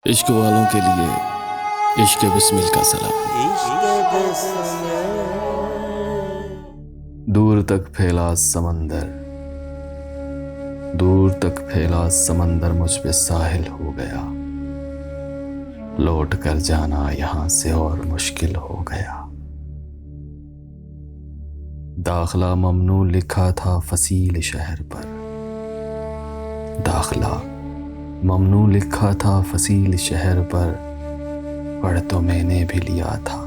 इश्क वालों के लिए इश्क बिस्मिल का सलाम। दूर तक फैला समंदर, दूर तक फैला समंदर मुझ पे साहिल हो गया। लौट कर जाना यहां से और मुश्किल हो गया। दाखला ममनू लिखा था फसील शहर पर, दाखला ममनू लिखा था फसील शहर पर। पढ़ तो मैंने भी लिया था,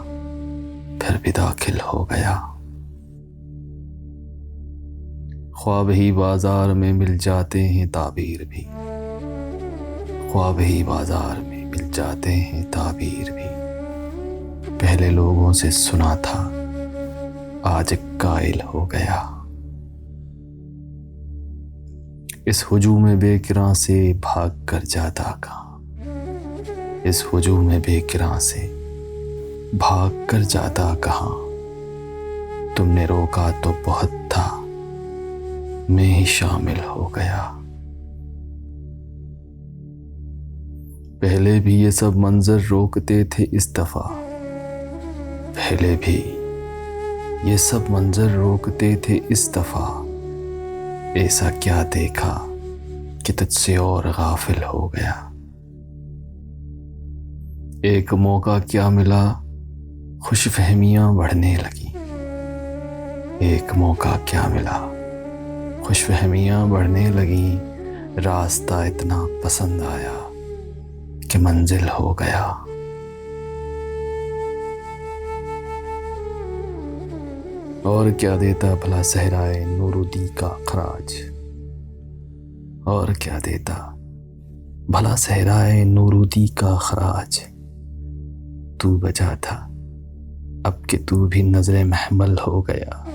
फिर भी दाखिल हो गया। ख्वाब ही बाजार में मिल जाते हैं ताबीर भी, ख्वाब ही बाजार में मिल जाते हैं ताबीर भी। पहले लोगों से सुना था, आज कायल हो गया। इस हुजूम में बेकिरां से भाग कर जाता कहाँ, इस हुजूम में बेकिरां से भाग कर जाता कहाँ। तुमने रोका तो बहुत था, मैं ही शामिल हो गया। पहले भी ये सब मंजर रोकते थे इस दफा, पहले भी ये सब मंजर रोकते थे इस दफा। ऐसा क्या देखा कि तुझसे और गाफिल हो गया। एक मौका क्या मिला, खुशफहमियां बढ़ने लगी। एक मौका क्या मिला, खुशफहमियां बढ़ने लगी। रास्ता इतना पसंद आया कि मंजिल हो गया। और क्या देता भला सहराए नूरुद्दी का खराज, और क्या देता भला सहराए नूरुद्दी का खराज। तू बचा था अब कि तू भी नजरे महमल हो गया।